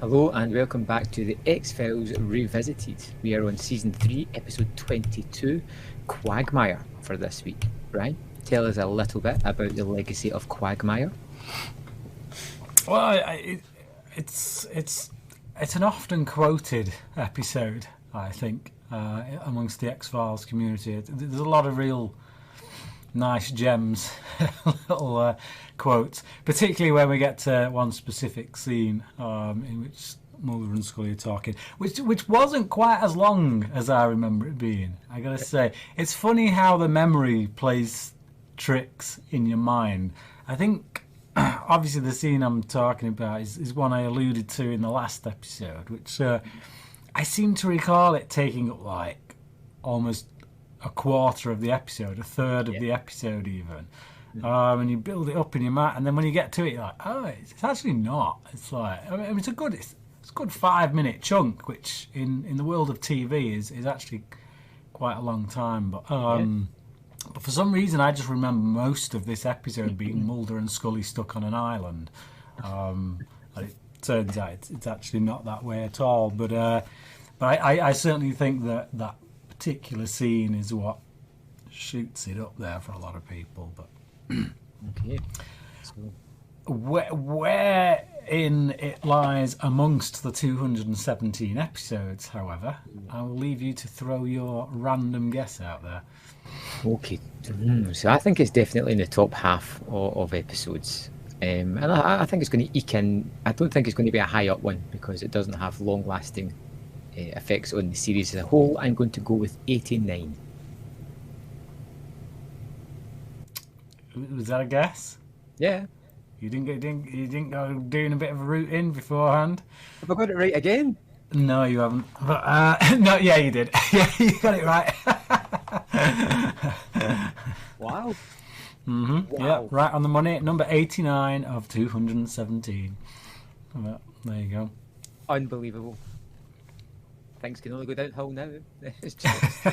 Hello and welcome back to the X-Files Revisited. We are on Season 3, Episode 22, Quagmire, for this week. Brian, tell us a little bit about the legacy of Quagmire. Well, it's an often quoted episode, I think, amongst the X-Files community. There's a lot of real nice gems, little quotes, particularly when we get to one specific scene in which Mulder and Scully are talking, which wasn't quite as long as I remember it being. I gotta say, it's funny how the memory plays tricks in your mind. I think, obviously, the scene I'm talking about is one I alluded to in the last episode, which I seem to recall it taking up like almost a quarter of the episode, a third of the episode even. And you build it up in your mind, and then when you get to it, you're like, oh, it's actually not. It's like, I mean, it's a good 5-minute chunk, which in the world of TV is actually quite a long time. But for some reason, I just remember most of this episode being Mulder and Scully stuck on an island. And it turns out it's actually not that way at all. But I certainly think that particular scene is what shoots it up there for a lot of people. But Okay. So, where in it lies amongst the 217 episodes, however, I will leave you to throw your random guess out there. okay. So I think it's definitely in the top half of episodes. And I think it's going to eke in. I don't think it's going to be a high up one because it doesn't have long-lasting effects on the series as a whole. I'm going to go with 89. Was that a guess? Yeah. You didn't go doing a bit of a route in beforehand? Have I got it right again? No, you haven't. But no, yeah, you did. Yeah, you got it right. Wow. Mm-hmm. Wow. Yeah, right on the money. Number 89 of 217. Well, there you go. Unbelievable. Things can only go downhill now. It's just...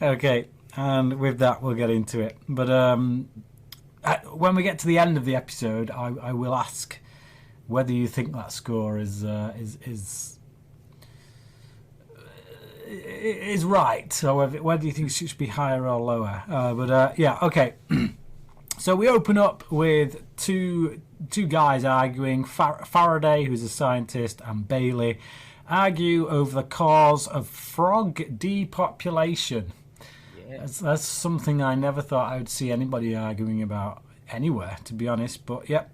Okay, and with that, we'll get into it. But when we get to the end of the episode, I will ask whether you think that score is right, or whether you think it should be higher or lower. Yeah, okay. So we open up with two guys arguing. Faraday, who's a scientist, and Bailey argue over the cause of frog depopulation. Yeah. That's something I never thought I would see anybody arguing about anywhere, to be honest. But yep,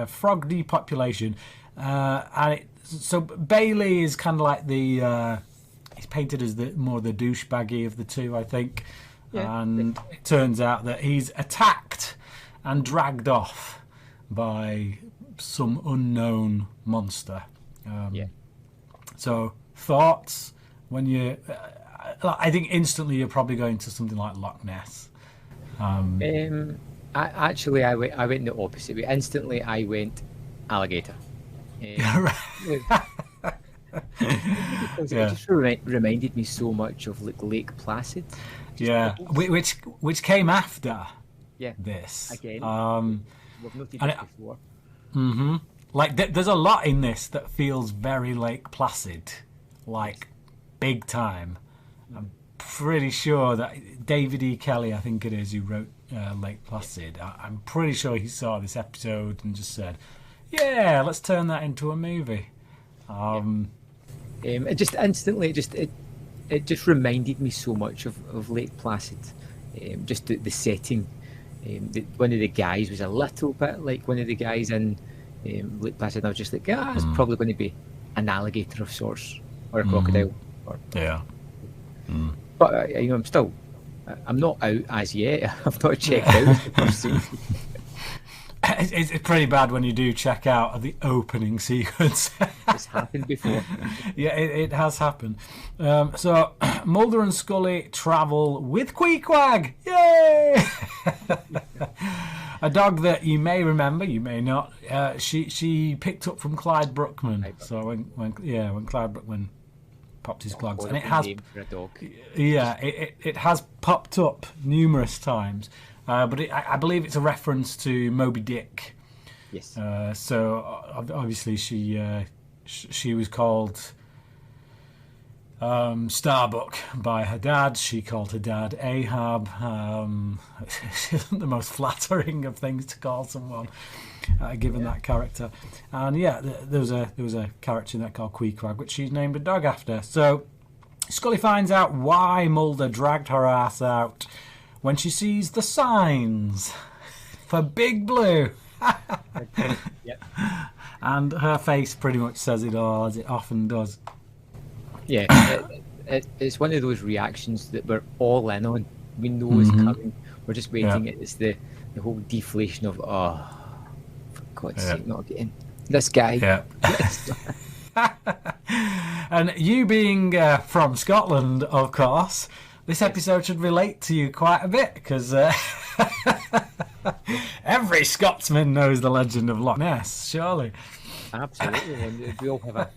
frog depopulation. So Bailey is kind of like he's painted as more the douchebaggy of the two, I think. Yeah. And it turns out that he's attacked and dragged off by some unknown monster. So thoughts when you... I think instantly you're probably going to something like Loch Ness. I went the opposite way. Instantly, I went alligator. Because it just reminded me so much of like Lake Placid. Yeah, which came after this. Again, we've noted it before. Mm-hmm. Like there's a lot in this that feels very Lake Placid, like big time. I'm pretty sure that David E. Kelly, I think it is, who wrote Lake Placid. I'm pretty sure he saw this episode and just said, "Yeah, let's turn that into a movie." It just instantly, it just reminded me so much of Lake Placid. Just the setting. One of the guys was a little bit like one of the guys in Lake Placid. And I was just like, it's probably going to be an alligator of sorts or a crocodile. But I'm not out as yet. I've not checked out the first scene. It's pretty bad when you do check out at the opening sequence. It's happened before. Yeah, it has happened. So Mulder and Scully travel with Queequeg. Yay! A dog that you may remember, you may not. She picked up from Clyde Bruckman. So when Clyde Bruckman popped his clogs, and it has. For a dog. Yeah, it has popped up numerous times. But I believe it's a reference to Moby Dick, Yes. So obviously she was called Starbuck by her dad. She called her dad Ahab. It isn't the most flattering of things to call someone, given that character. And yeah, there was a character in that called Quagmire, which she's named a dog after. So Scully finds out why Mulder dragged her ass out when she sees the signs for Big Blue. Yep. And her face pretty much says it all, as it often does. Yeah, it's one of those reactions that we're all in on. We know it's coming. We're just waiting. Yeah. It's the whole deflation of, oh, for God's sake, not again. This guy. Yeah. And you being from Scotland, of course, this episode should relate to you quite a bit, because every Scotsman knows the legend of Loch Ness, surely. Absolutely. And we all have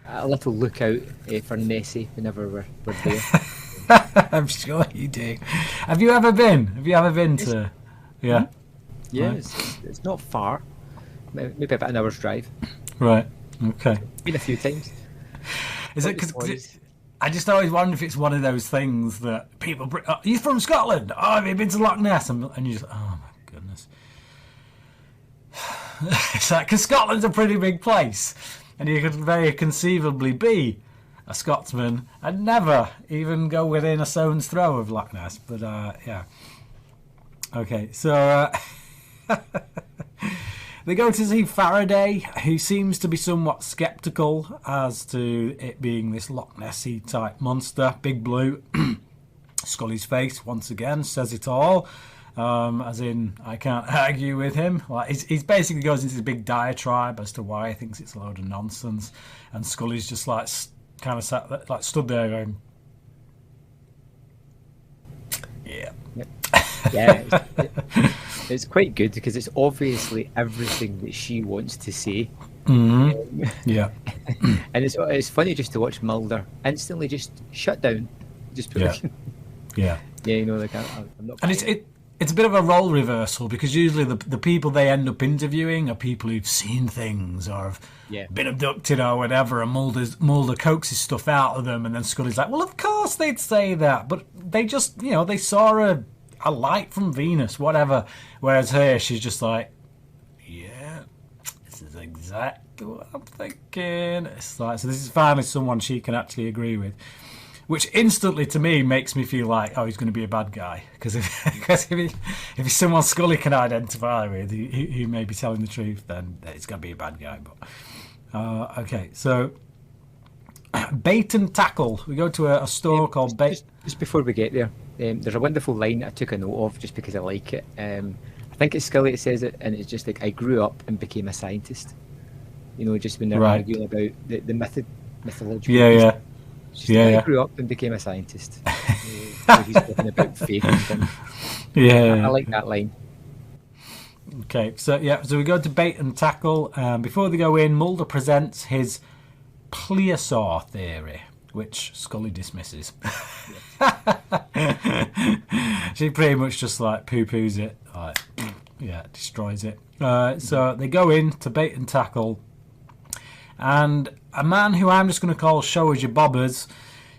a little lookout for Nessie whenever we're there. I'm sure you do. Have you ever been? To... Yeah. Yeah, Right. it's not far. Maybe about an hour's drive. Right. Okay. Been a few times. Is it because I just always wonder if it's one of those things that people bring. Oh, you're from Scotland. Oh, have you been to Loch Ness? And you just, oh my goodness. It's like, because Scotland's a pretty big place, and you could very conceivably be a Scotsman and never even go within a stone's throw of Loch Ness. But yeah. Okay, so they go to see Faraday, who seems to be somewhat sceptical as to it being this Loch Nessy type monster. Big Blue, Scully's face once again says it all. As in, I can't argue with him. Like he's basically goes into this big diatribe as to why he thinks it's a load of nonsense, and Scully's just like kind of sat like stood there going, yeah. Yep. Yeah, it's quite good because it's obviously everything that she wants to say. Mm-hmm. Yeah. And it's funny just to watch Mulder instantly just shut down, just be like, Yeah. yeah, you know, like I'm not. And it's a bit of a role reversal, because usually the people they end up interviewing are people who've seen things or have been abducted or whatever, and Mulder coaxes stuff out of them, and then Scully's like, well, of course they'd say that, but they just, you know, they saw a light from Venus, whatever. Whereas here, she's just like, yeah, this is exactly what I'm thinking. It's like, so this is finally someone she can actually agree with. Which instantly, to me, makes me feel like, oh, he's going to be a bad guy. Because if he's someone Scully can identify with, he may be telling the truth, then it's going to be a bad guy. But okay, so Bait and Tackle. We go to a store called Bait. Just before we get there, there's a wonderful line I took a note of just because I like it. I think it's Scully that says it, and it's just like, I grew up and became a scientist. You know, just when they're arguing about the mythological. Yeah. I grew up and became a scientist. So he's talking about faith and things. Yeah. I like that line. Okay, so we go to Bait and Tackle. Before they go in, Mulder presents his plesiosaur theory, which Scully dismisses. She pretty much just like poo-poos it, like destroys it. So they go in to Bait and Tackle, and a man who I'm just going to call Show Us Your Bobbers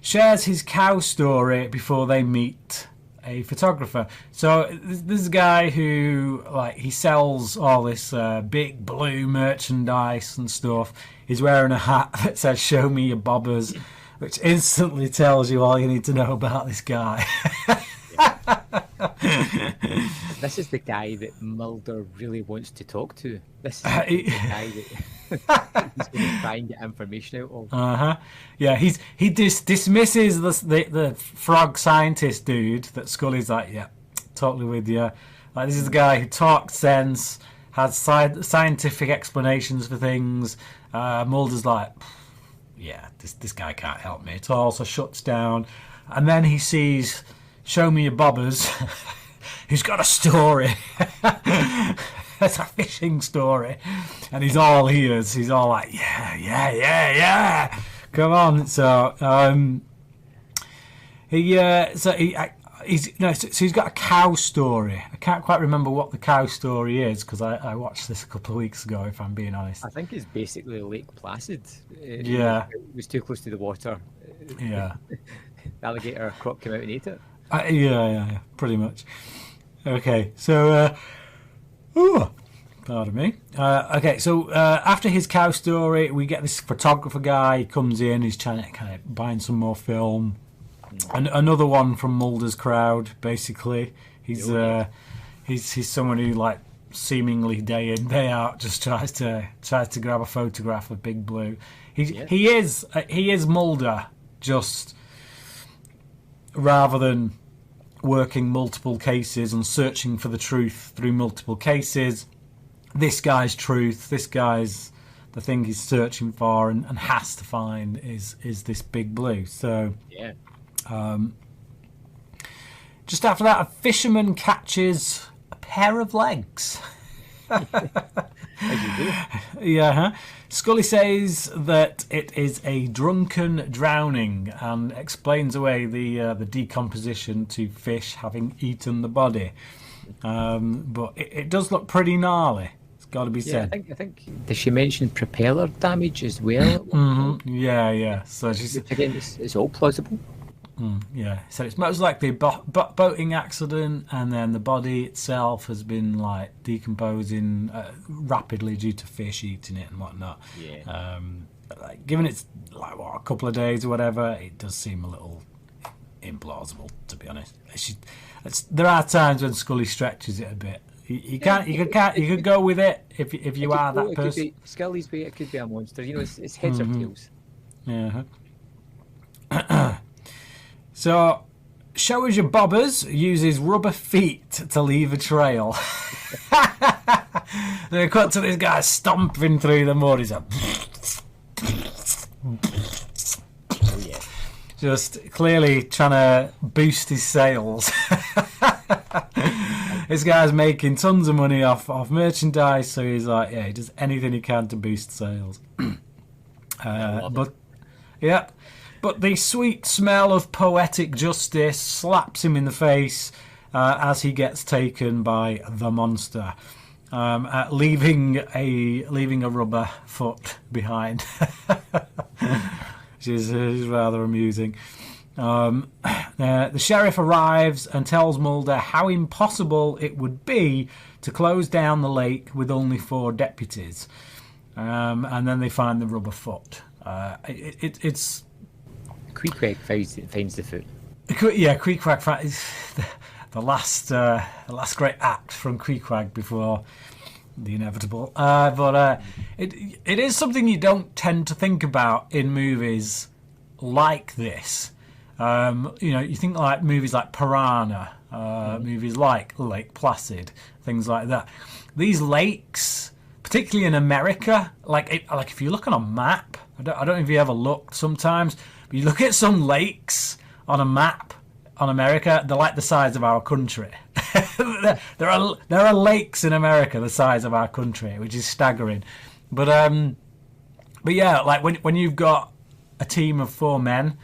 shares his cow story before they meet a photographer. So this is a guy who, like, he sells all this Big Blue merchandise and stuff. He's wearing a hat that says "Show me your bobbers," which instantly tells you all you need to know about this guy. This is the guy that Mulder really wants to talk to. This is the guy that he's going to try and get information out of. Yeah, he dismisses the frog scientist dude that Scully's like, yeah, totally with you. Like, this is the guy who talks sense, has scientific explanations for things. Mulder's like, yeah, this guy can't help me at all, so shuts down. And then he sees Show Me Your Bobbers, who's got a story. It's a fishing story. And he's all ears. He's all like, yeah. Come on. So, he's got a cow story. I can't quite remember what the cow story is because I watched this a couple of weeks ago, if I'm being honest. I think it's basically Lake Placid. Yeah. It was too close to the water. Yeah. The alligator croc came out and ate it. Yeah, pretty much. Okay, so... pardon me. Okay, so after his cow story, we get this photographer guy. He comes in, he's trying to kind of buying some more film. And another one from Mulder's crowd, basically. He's someone who, like, seemingly day in, day out, just tries to grab a photograph of Big Blue. He is Mulder, just rather than working multiple cases and searching for the truth through multiple cases. This guy's truth, this guy's the thing he's searching for and has to find is this Big Blue. So yeah. Just after that, a fisherman catches a pair of legs. As you do. Yeah. Huh? Scully says that it is a drunken drowning and explains away the decomposition to fish having eaten the body. But it does look pretty gnarly. It's got to be said. I think did she mention propeller damage as well? Mm-hmm. Yeah. So she's again, it's all plausible. Yeah, so it's most likely a boating accident, and then the body itself has been like decomposing rapidly due to fish eating it and whatnot. Yeah. Like, given it's like a couple of days or whatever, it does seem a little implausible, to be honest. There are times when Scully stretches it a bit. You could go with it if you are that person. Scully's bait, it could be a monster. You know, it's heads or tails. Yeah. So, Showers Your Bobbers uses rubber feet to leave a trail. They cut to this guy stomping through the mud. He's like... Oh, yeah. Just clearly trying to boost his sales. This guy's making tons of money off merchandise, so he's like, he does anything he can to boost sales. But the sweet smell of poetic justice slaps him in the face as he gets taken by the monster, leaving a rubber foot behind, which is rather amusing. The sheriff arrives and tells Mulder how impossible it would be to close down the lake with only 4 deputies, and then they find the rubber foot. It's Queequeg finds the foot. Queequeg finds the last great act from Queequeg before the inevitable. But it is something you don't tend to think about in movies like this. You think like movies like Piranha, movies like Lake Placid, things like that. These lakes, particularly in America, like if you look on a map, I don't know if you ever looked sometimes. But you look at some lakes on a map on America, they're like the size of our country. there are lakes in America the size of our country, which is staggering. But yeah, like when you've got a team of 4 men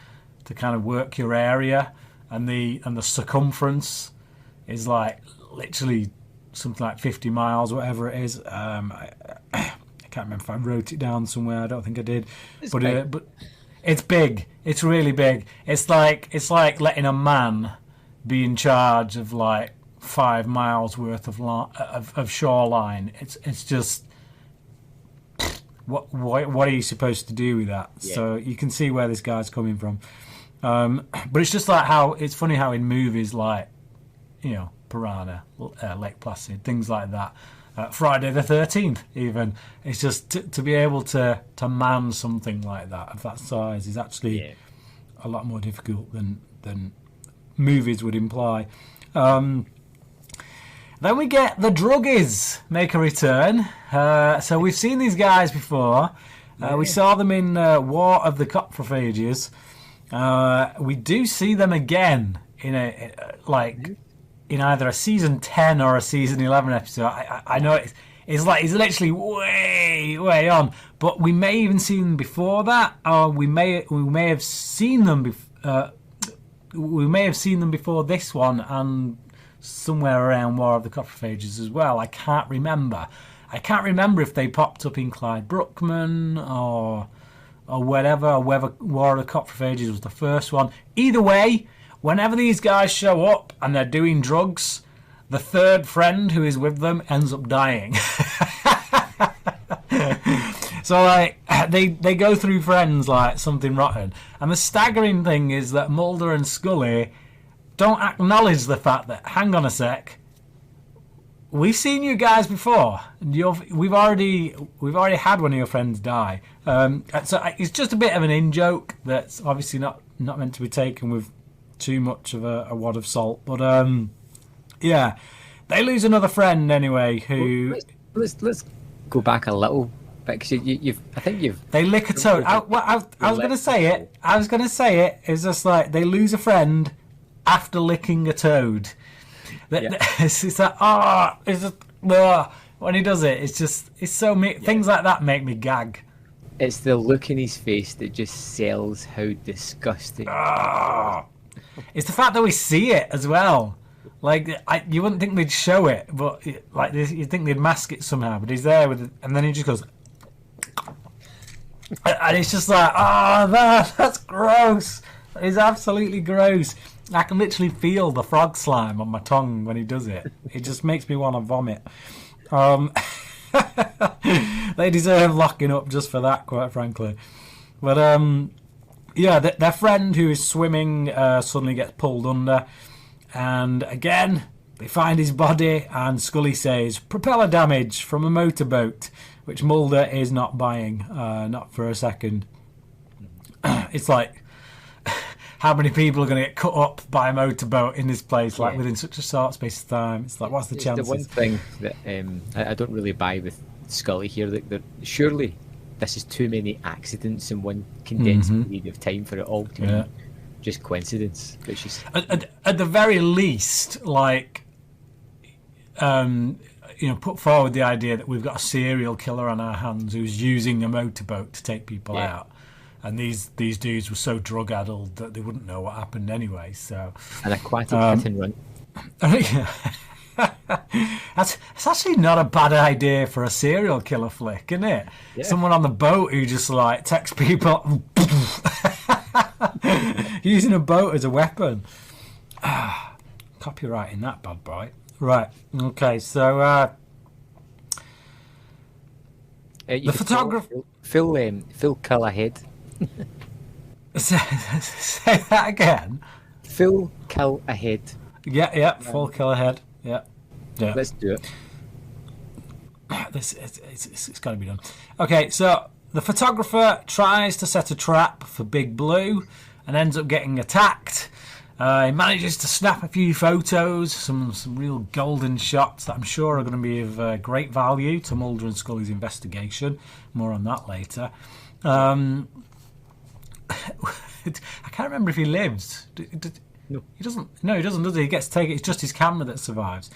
to kind of work your area, and the circumference is like literally something like 50 miles, whatever it is. I can't remember if I wrote it down somewhere. I don't think I did. But it's big. It's really big. It's like letting a man be in charge of like 5 miles worth of shoreline. It's just what are you supposed to do with that? Yeah. So you can see where this guy's coming from. But it's just like how it's funny how in movies like Piranha, Lake Placid, things like that. Friday the 13th, even. It's just to be able to man something like that of that size is actually a lot more difficult than movies would imply. Then we get the druggies make a return. So we've seen these guys before. We saw them in War of the Coprophages. We do see them again in in either a season 10 or a season 11 episode. I know it's literally way on, but we may even see them before that, or we may have seen them we may have seen them before this one and somewhere around War of the Coprophages as well. I can't remember. I can't remember if they popped up in Clyde Brookman or whatever, or whether War of the Coprophages was the first one. Either way, whenever these guys show up and they're doing drugs, the third friend who is with them ends up dying. So like they go through friends like something rotten. And the staggering thing is that Mulder and Scully don't acknowledge the fact that, hang on a sec, we've seen you guys before. We've already had one of your friends die. So it's just a bit of an in-joke that's obviously not meant to be taken with too much of a wad of salt. But yeah, they lose another friend anyway. Who let's go back a little bit, because I think you've they lick a toad. I was going to say it. I was going to say it. It's just like they lose a friend after licking a toad. It's like when he does it, it's so things like that make me gag. It's the look in his face that just sells how disgusting. It's the fact that we see it as well. Like you wouldn't think they'd show it, but like you'd think they'd mask it somehow. But he's there with it, and then he just goes, and it's just like, that's gross. It's absolutely gross. I can literally feel the frog slime on my tongue when he does it. It just makes me want to vomit. They deserve locking up just for that, quite frankly. But yeah, their friend who is swimming suddenly gets pulled under, and again they find his body, and Scully says propeller damage from a motorboat, which Mulder is not buying, not for a second. It's like, how many people are going to get cut up by a motorboat in this place, like within such a short space of time? It's like, what's the chances? The one thing that I don't really buy with Scully here, that surely this is too many accidents in one condensed period of time for it all to be just coincidence. But she's at the very least, like, put forward the idea that we've got a serial killer on our hands who's using a motorboat to take people out. And these dudes were so drug-addled that they wouldn't know what happened anyway. So an aquatic hit and run. That's actually not a bad idea for a serial killer flick, isn't it? Yeah. Someone on the boat who just like takes people using a boat as a weapon. Copywriting that bad boy. Right. Okay. So the photographer Phil Callahead. Say that again. Phil Callahead. Yeah, Phil Callahead. Yeah. Let's do it. It's got to be done. Okay, so the photographer tries to set a trap for Big Blue and ends up getting attacked. He manages to snap a few photos, some real golden shots that I'm sure are going to be of great value to Mulder and Scully's investigation. More on that later. I can't remember if he lives. No, he doesn't. No, he doesn't. Does he? He gets taken. It's just his camera that survives.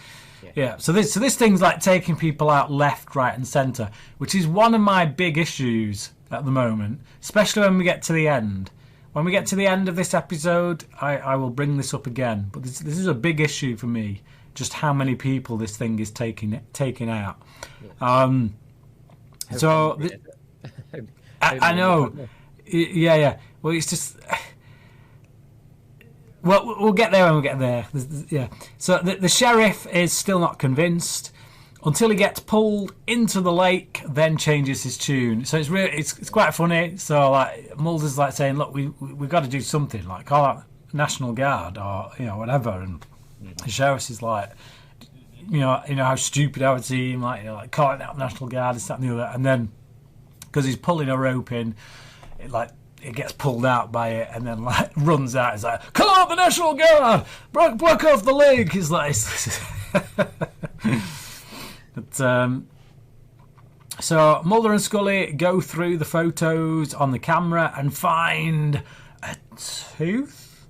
Yeah. So this thing's like taking people out left, right, and centre, which is one of my big issues at the moment, especially when we get to the end. When we get to the end of this episode, I will bring this up again. But this is a big issue for me, just how many people this thing is taking out. I know. Yeah. Well, it's just... Well, we'll get there when we get there. Yeah. So the sheriff is still not convinced until he gets pulled into the lake, then changes his tune. So it's quite funny. So like Mulder's like saying, "Look, we've got to do something. Like call out National Guard or whatever." And the sheriff is like, you know how stupid I would seem. Like calling out National Guard, this, that, and the other. And then because he's pulling a rope in, it gets pulled out by it, and then like runs out. It's like, "Call out the National Guard! Block off the lake!" He's like, but so Mulder and Scully go through the photos on the camera and find a tooth.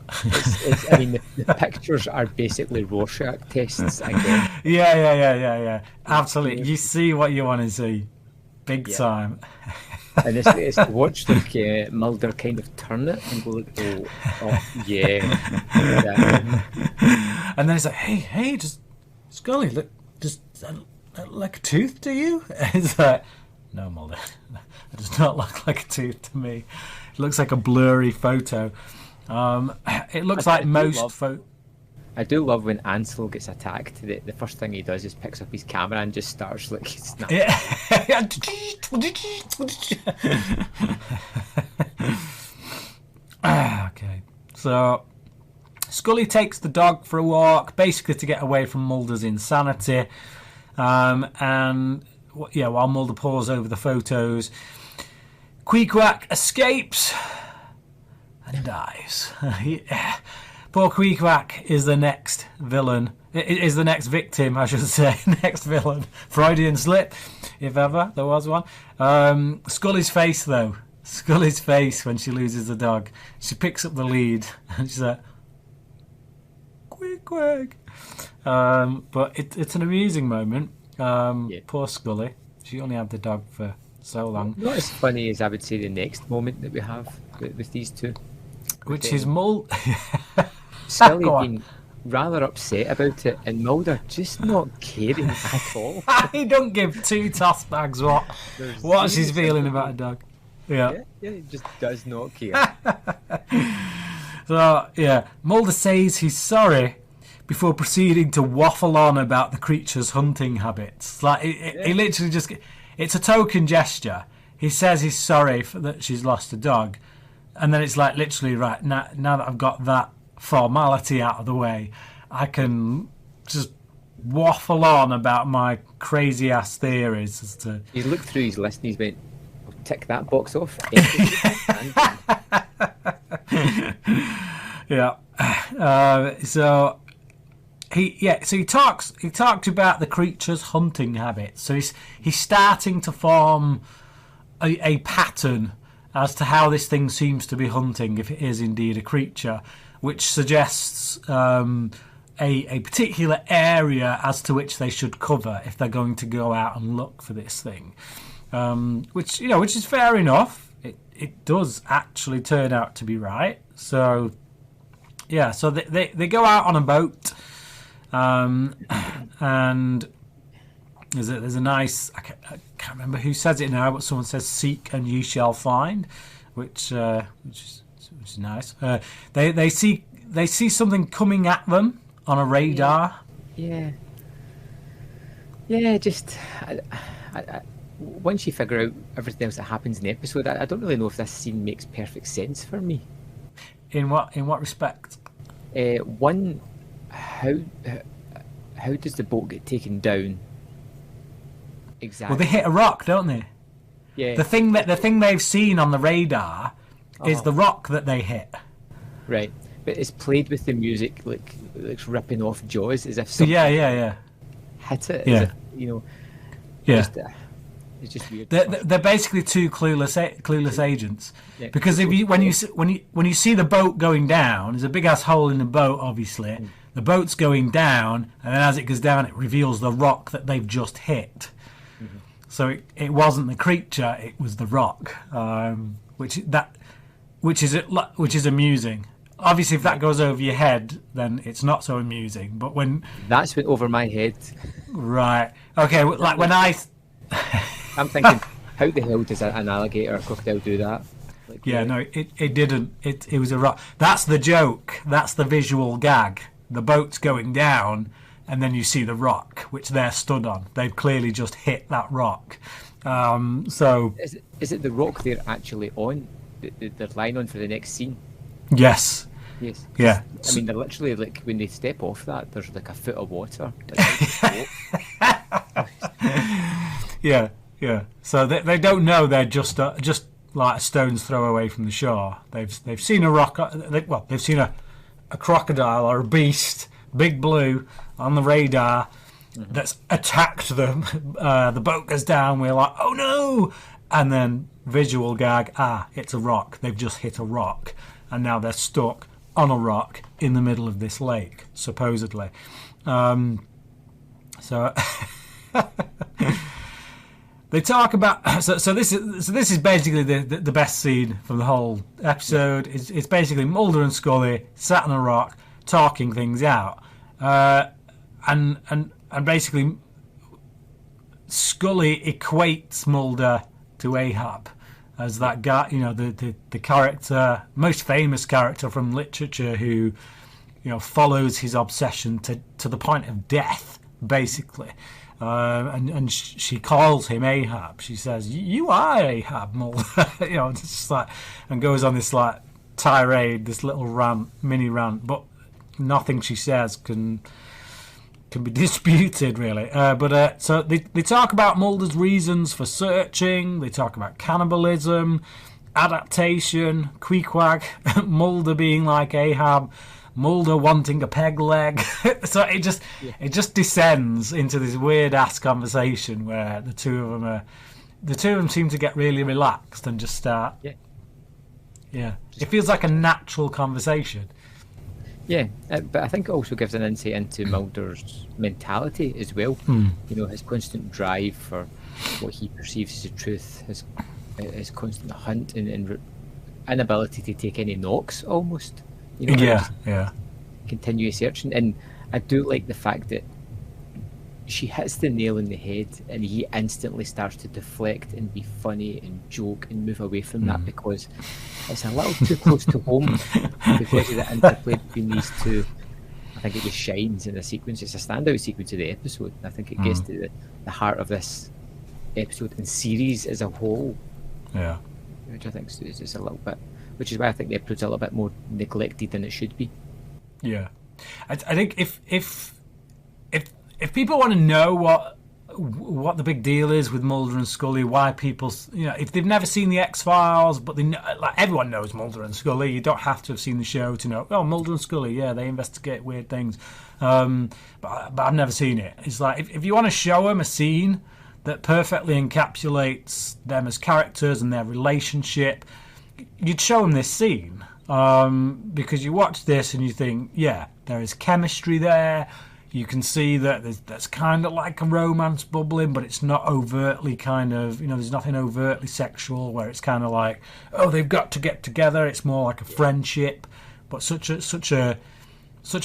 I mean, the pictures are basically Rorschach tests again. Yeah. Absolutely. You see what you want to see. big Yeah. time. And it's to watch like Mulder kind of turn it and go like, oh yeah, exactly. And then he's like, hey, just Scully, look, does that look like a tooth to you? It's like, no, Mulder, it does not look like a tooth to me. It looks like a blurry photo. It looks like most I do love when Ansel gets attacked. The first thing he does is picks up his camera and just starts like snapping. Yeah. Okay, so Scully takes the dog for a walk, basically to get away from Mulder's insanity. And yeah, while Mulder pores over the photos, Queequeg escapes and dies. Poor Queequeg is the next villain. Is the next victim, I should say. Next villain. Freudian slip, if ever there was one. Scully's face, though. Scully's face when she loses the dog. She picks up the lead and she's like, Queequeg. But it's an amusing moment. Poor Scully. She only had the dog for so long. Not as funny as I would say the next moment that we have with these two. Which is Mulder. Scully being rather upset about it, and Mulder just not caring at all. He don't give two toss bags what she's feeling about a dog. Yeah, he just does not care. So yeah, Mulder says he's sorry before proceeding to waffle on about the creature's hunting habits. Like he literally just, it's a token gesture. He says he's sorry that she's lost a dog, and then it's like literally right now that I've got that formality out of the way, I can just waffle on about my crazy ass theories as to. He's looked through his list and he's went, I'll tick that box off. Yeah. So he talked about the creature's hunting habits. So he's starting to form a pattern as to how this thing seems to be hunting, if it is indeed a creature, which suggests a particular area as to which they should cover if they're going to go out and look for this thing. Which is fair enough. It does actually turn out to be right. So yeah, so they go out on a boat, and there's a nice, I can't remember who says it now, but someone says "seek and ye shall find," which is nice. They see something coming at them on a radar. Yeah. Just once you figure out everything else that happens in the episode, I don't really know if this scene makes perfect sense for me. In what respect? One, how does the boat get taken down? Exactly. Well, they hit a rock, don't they? Yeah. The thing they've seen on the radar is the rock that they hit. Right, but it's played with the music like ripping off Jaws, as if something hit it. Yeah. As if, Yeah. It's just weird. They're basically two clueless agents. Yeah. Because when you see the boat going down, there's a big ass hole in the boat. Obviously, the boat's going down, and then as it goes down, it reveals the rock that they've just hit. Mm-hmm. So it wasn't the creature; it was the rock, which is amusing. Obviously, if that goes over your head, then it's not so amusing. But when that's went over my head, right? Okay, like when I'm thinking, how the hell does an alligator or crocodile do that? Like, no, it didn't. It was a rock. That's the joke. That's the visual gag. The boat's going down, and then you see the rock, which they're stood on. They've clearly just hit that rock. So is it the rock they're actually on? They're lying on for the next scene? Yes. Yeah. I mean, they're literally like when they step off that, there's like a foot of water. Yeah. So they don't know they're just like a stone's throw away from the shore. They've seen a rock. They've seen a crocodile or a beast, big blue, on the radar that's attacked them. The boat goes down. We're like, oh no! And then visual gag. It's a rock. They've just hit a rock, and now they're stuck on a rock in the middle of this lake, supposedly. So They talk about so this is basically the best scene from the whole episode. It's basically Mulder and Scully sat on a rock talking things out, and basically Scully equates Mulder to Ahab as that guy, the character, most famous character from literature who, follows his obsession to the point of death, basically. And she calls him Ahab. She says, "You are Ahab, Mulder." Just like, and goes on this like tirade, this little mini rant, but nothing she says can be disputed, really. So they talk about Mulder's reasons for searching. They talk about cannibalism, adaptation, Queequeg, Mulder being like Ahab, Mulder wanting a peg leg. So it just descends into this weird ass conversation where the two of them seem to get really relaxed and just start. Yeah. It feels like a natural conversation. Yeah, but I think it also gives an insight into Mulder's mentality as well. His constant drive for what he perceives as the truth, his constant hunt and inability to take any knocks, almost. Continuous searching. And I do like the fact that she hits the nail on the head and he instantly starts to deflect and be funny and joke and move away from that, because it's a little too close to home because of the interplay between these two. I think it just shines in the sequence. It's a standout sequence of the episode. I think it gets to the heart of this episode and series as a whole. Yeah. Which I think is just a little bit, which is why I think the episode's a little bit more neglected than it should be. Yeah. I think if people want to know what the big deal is with Mulder and Scully, why people, if they've never seen the X-Files, but they know, like everyone knows Mulder and Scully, you don't have to have seen the show to know, Mulder and Scully, they investigate weird things, but I've never seen it. It's like, if you want to show them a scene that perfectly encapsulates them as characters and their relationship, you'd show them this scene, because you watch this and you think, there is chemistry there. You can see that there's kind of like a romance bubbling, but it's not overtly kind of, there's nothing overtly sexual where it's kind of like, they've got to get together. It's more like a friendship, but such a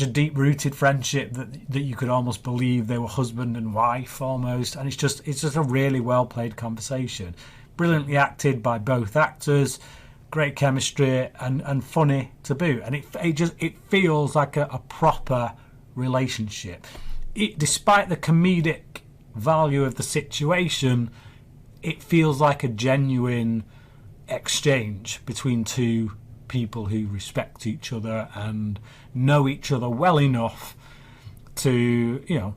deep-rooted friendship that you could almost believe they were husband and wife almost. And it's just a really well-played conversation. Brilliantly acted by both actors, great chemistry and funny to boot. And it feels like a proper relationship. Despite the comedic value of the situation, it feels like a genuine exchange between two people who respect each other and know each other well enough to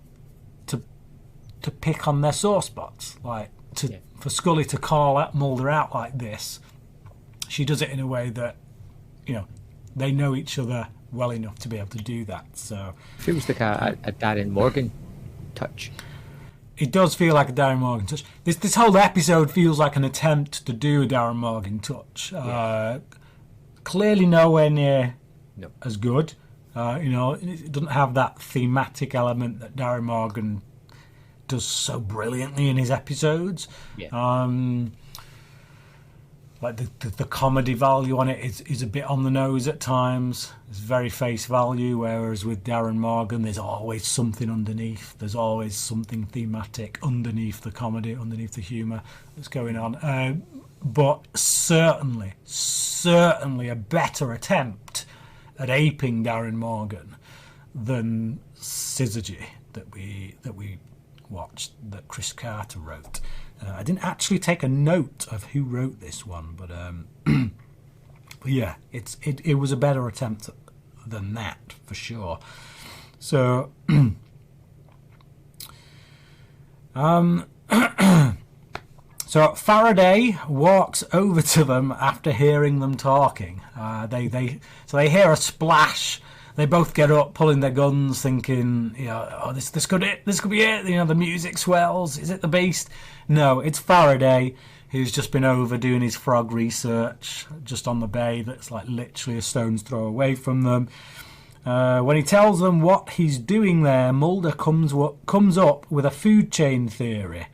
to pick on their sore spots. For Scully to call Mulder out like this, she does it in a way that they know each other well enough to be able to do that. So feels like a Darren Morgan touch. It does feel like a Darren Morgan touch. This whole episode feels like an attempt to do a Darren Morgan touch. Clearly nowhere near as good. It doesn't have that thematic element that Darren Morgan does so brilliantly in his episodes. Like the comedy value on it is a bit on the nose at times. It's very face value, whereas with Darren Morgan, there's always something underneath. There's always something thematic underneath the comedy, underneath the humour that's going on. But certainly a better attempt at aping Darren Morgan than Syzygy that we watched, that Chris Carter wrote. I didn't actually take a note of who wrote this one, but it was a better attempt than that for sure. So so Faraday walks over to them after hearing them talking. They hear a splash. They both get up, pulling their guns, thinking, this could be it. The music swells. Is it the beast? No, it's Faraday, who's just been over doing his frog research just on the bay that's like literally a stone's throw away from them. When he tells them what he's doing there, Mulder comes up with a food chain theory.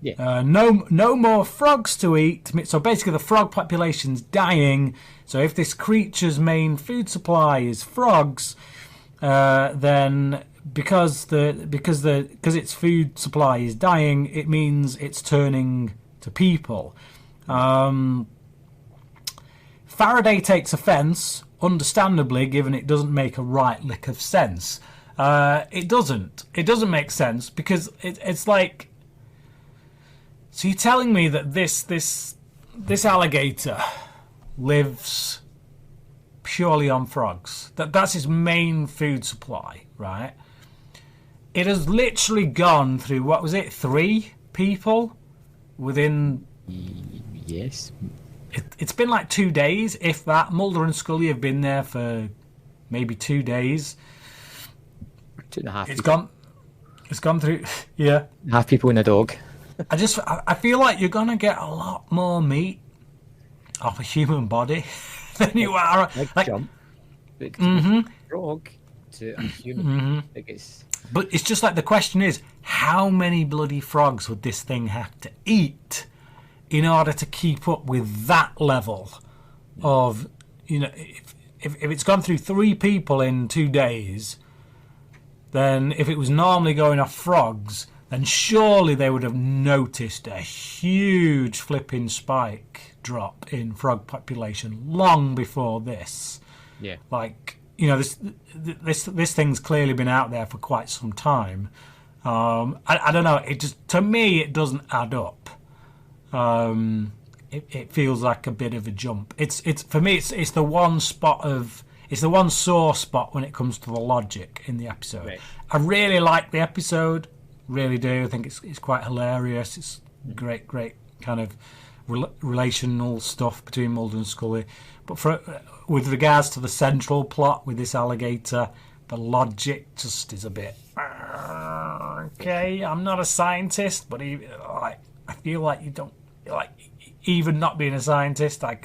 Yeah. No more frogs to eat. So basically, the frog population's dying. So if this creature's main food supply is frogs, then because its food supply is dying, it means it's turning to people. Faraday takes offence, understandably, given it doesn't make a right lick of sense. It doesn't make sense because it's like. So you're telling me that this alligator lives purely on frogs? That's his main food supply, right? It has literally gone through, what was it, 3 people within... Yes. It's been like 2 days, if that. Mulder and Scully have been there for maybe 2 days. 2.5 It's gone through, yeah. Half people and a dog. I feel like you're gonna get a lot more meat off a human body than you are. Like jump. Frog to a human. But it's just like the question is, how many bloody frogs would this thing have to eat in order to keep up with that level of, if it's gone through 3 people in 2 days, then if it was normally going off frogs, then surely they would have noticed a huge flipping spike drop in frog population long before this. Yeah. Like, this thing's clearly been out there for quite some time. I don't know. It just, to me, it doesn't add up. It feels like a bit of a jump. It's for me. It's the one spot of. It's the one sore spot when it comes to the logic in the episode. Right. I really like the episode. Really do. I think it's quite hilarious. It's great kind of relational stuff between Mulder and Scully. But with regards to the central plot with this alligator, the logic just is a bit okay. I'm not a scientist, but I feel like you don't like, even not being a scientist. I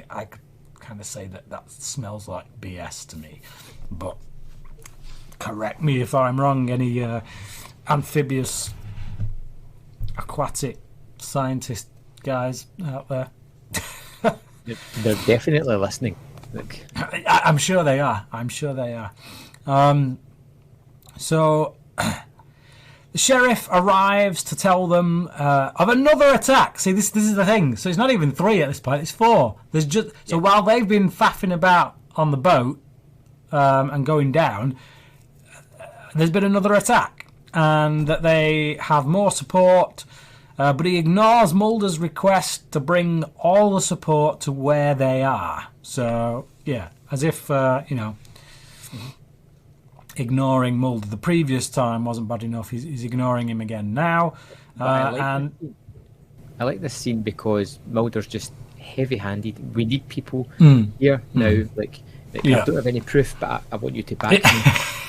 kind of say that smells like BS to me. But correct me if I'm wrong. Any amphibious aquatic scientist guys out there? They're definitely listening. Look. I'm sure they are. So the sheriff arrives to tell them of another attack. See, this is the thing. So it's not even 3 at this point, it's 4. There's just while they've been faffing about on the boat and going down, there's been another attack. And that they have more support, but he ignores Mulder's request to bring all the support to where they are. So, yeah, as if, ignoring Mulder the previous time wasn't bad enough. He's ignoring him again now. I like this scene because Mulder's just heavy-handed. We need people here now. Like I don't have any proof, but I want you to back me.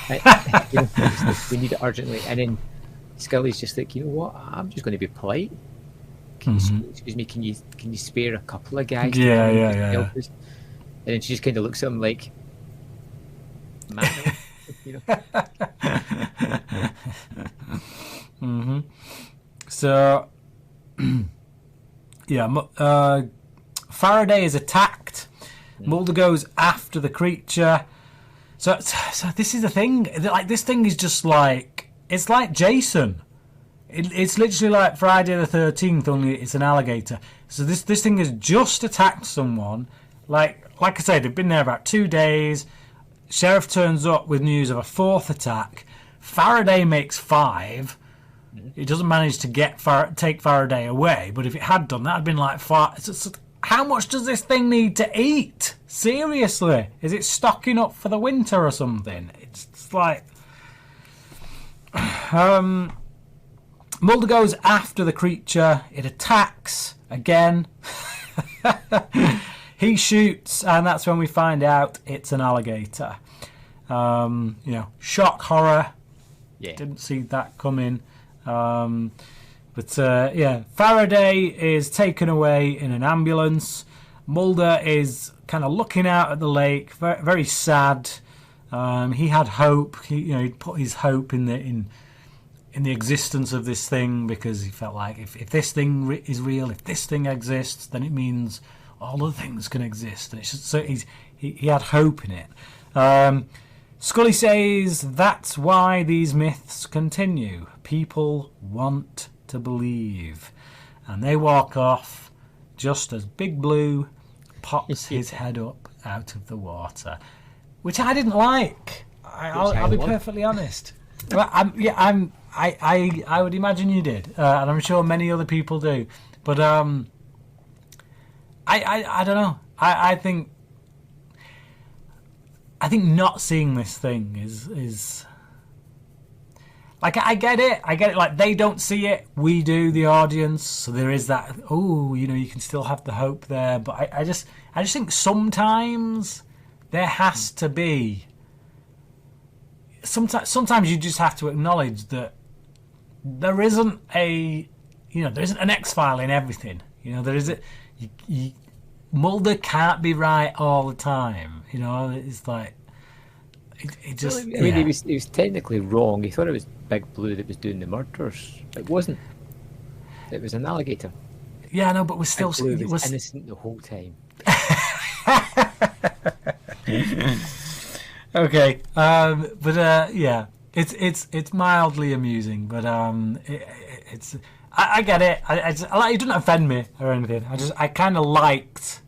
We need it urgently. And then Scully's just like, you know what? I'm just going to be polite. Excuse me, can you spare a couple of guys? Yeah. Help us? And then she just kind of looks at him like, man. So, Faraday is attacked. Mulder goes after the creature. So this is the thing. Like, this thing is just like, it's like Jason. It's literally like Friday the 13th, only it's an alligator. So this thing has just attacked someone. Like I said, they've been there about 2 days. Sheriff turns up with news of a 4th attack. Faraday makes 5. It doesn't manage to take Faraday away. But if it had done, that had been like 5. How much does this thing need to eat? Seriously? Is it stocking up for the winter or something? It's like... Mulder goes after the creature. It attacks again. He shoots, and that's when we find out it's an alligator. Shock, horror. Yeah. Didn't see that coming. Faraday is taken away in an ambulance. Mulder is kind of looking out at the lake, very, very sad. He had hope. He'd put his hope in in the existence of this thing, because he felt like if this thing is real, if this thing exists, then it means all other things can exist. And it's just, so he had hope in it. Scully says that's why these myths continue. People want to believe. And they walk off just as Big Blue pops his head up out of the water, which I didn't like. I'll be perfectly honest. Well, I would imagine you did, and I'm sure many other people do. But I don't know. I think not seeing this thing is like, I get it. Like, they don't see it, we do, the audience. So there is that. Oh, you can still have the hope there. But I just think sometimes there has to be. Sometimes you just have to acknowledge that there isn't an X-file in everything. There isn't. Mulder can't be right all the time. It's like it just. Well, I mean, he was technically wrong. He thought it was Big Blue that was doing the murders. It wasn't. It was an alligator. Yeah, I know, but still. Big Blue was innocent the whole time. Okay, but yeah, it's mildly amusing, but it's I get it. It doesn't offend me or anything. I kind of liked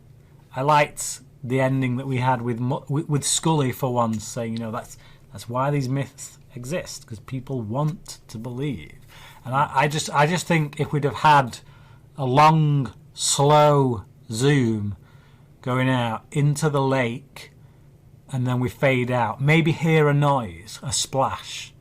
the ending that we had with Scully for once, saying that's why these myths exist, because people want to believe. And I just think if we'd have had a long, slow zoom going out into the lake, and then we fade out, maybe hear a noise, a splash,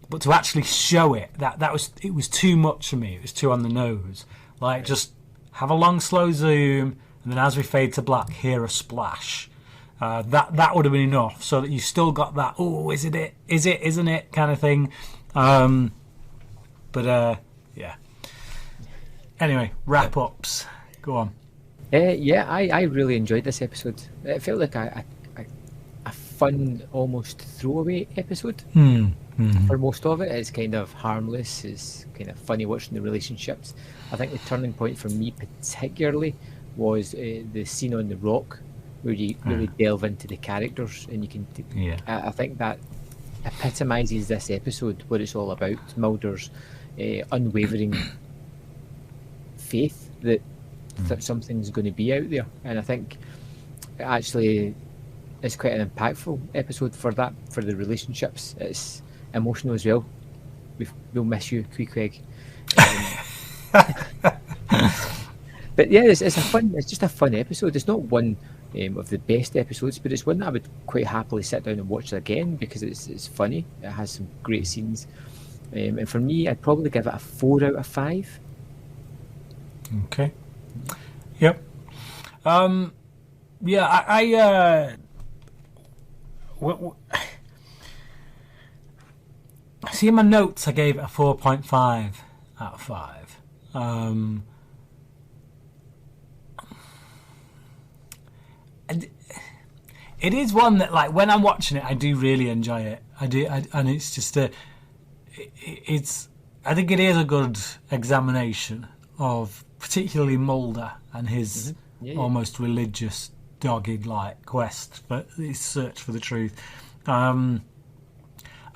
but to actually show it, it was too much for me. It was too on the nose. Like, just have a long, slow zoom, and then as we fade to black, hear a splash. That would have been enough, so that you still got that, oh, is it, isn't it, kind of thing. But yeah. Anyway, wrap-ups. Go on. Yeah, I really enjoyed this episode. It felt like a fun, almost throwaway episode. For most of it. It's kind of harmless. It's kind of funny watching the relationships. I think the turning point for me particularly was the scene on the rock, where you really delve into the characters, and you can. I think that epitomises this episode, what it's all about. Mulder's unwavering faith that something's going to be out there, and I think actually it's quite an impactful episode for the relationships. It's emotional as well. We'll miss you, Queequeg. But yeah, it's just a fun episode. It's not one of the best episodes, but it's one that I would quite happily sit down and watch again, because it's funny. It has some great scenes, and for me, I'd probably give it a 4 out of 5. Okay. Yep. Yeah, I see in my notes I gave it a 4.5 out of 5. And it is one that, like, when I'm watching it, I do really enjoy it. And it's just I think it is a good examination of particularly Mulder and his almost religious, dogged-like quest for his search for the truth. And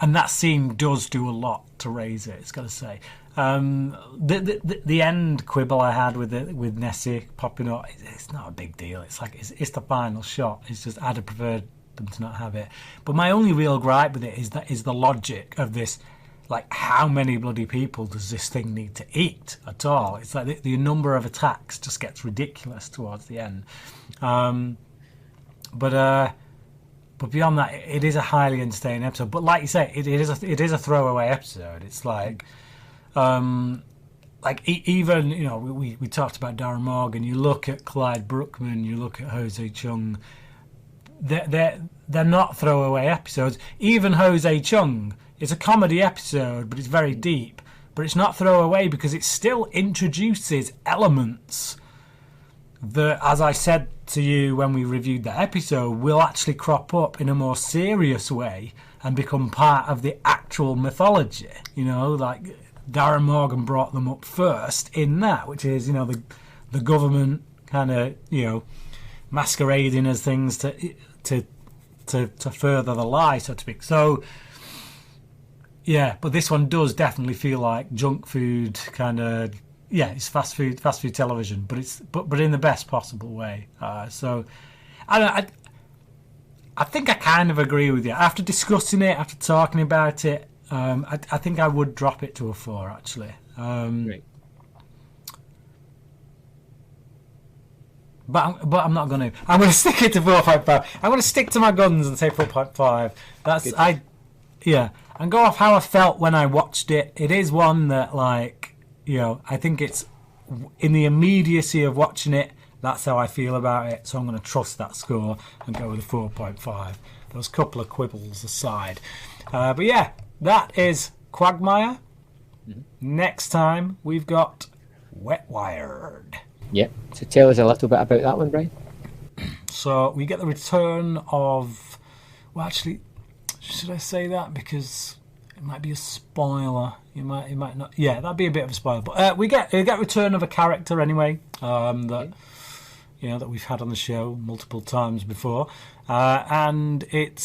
that scene does do a lot to raise it, it's got to say. The end quibble I had with Nessie popping up, it's not a big deal. It's like it's the final shot. It's just I'd have preferred them to not have it. But my only real gripe with it is the logic of this. Like, how many bloody people does this thing need to eat at all? It's like the number of attacks just gets ridiculous towards the end. But beyond that, it is a highly entertaining episode. But like you say, it is a throwaway episode. It's like, even, you know, we talked about Darren Morgan. You look at Clyde Bruckman, you look at Jose Chung. They're not throwaway episodes. Even Jose Chung. It's a comedy episode, but it's very deep. But it's not throwaway because it still introduces elements that, as I said to you when we reviewed that episode, will actually crop up in a more serious way and become part of the actual mythology. You know, like Darren Morgan brought them up first in that, which is, you know, the government kind of, you know, masquerading as things to further the lie, so to speak. So yeah, but this one does definitely feel like junk food kind of. Yeah, it's fast food television, but it's but in the best possible way. So I think I kind of agree with you. After discussing it, after talking about it, I think I would drop it to a 4 actually. Right. But I'm not going to. I'm going to stick it to 4.5. I'm going to stick to my guns and say 4.5. That's good. And go off how I felt when I watched it. It is one that, like, you know, I think it's in the immediacy of watching it. That's how I feel about it. So I'm going to trust that score and go with a 4.5. Those couple of quibbles aside, but yeah, that is Quagmire. Mm-hmm. Next time we've got Wet Wired. Yeah. So tell us a little bit about that one, Brian. So we get the return of. Well, actually, should I say that because it might be a spoiler? You might not. Yeah, that'd be a bit of a spoiler. But we get return of a character anyway. That you know that we've had on the show multiple times before, and it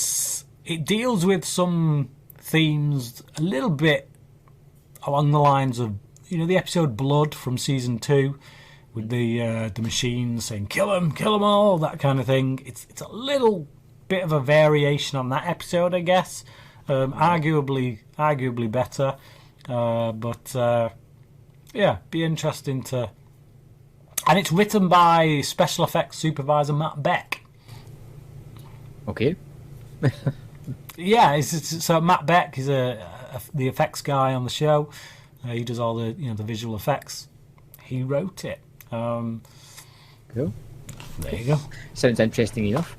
deals with some themes a little bit along the lines of, you know, the episode Blood from season 2. With the machines saying "kill them all," that kind of thing. It's a little bit of a variation on that episode, I guess. Arguably better, but yeah, be interesting to. And it's written by special effects supervisor Matt Beck. Okay. Yeah, so Matt Beck is the effects guy on the show. He does all the the visual effects. He wrote it. Cool. There you go. Sounds interesting enough.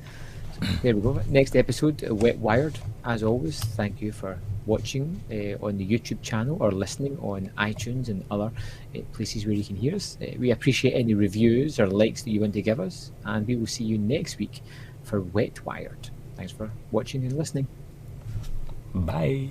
So there we go. Next episode, Wet Wired. As always, thank you for watching on the YouTube channel or listening on iTunes and other places where you can hear us. We appreciate any reviews or likes that you want to give us, and we will see you next week for Wet Wired. Thanks for watching and listening. Bye.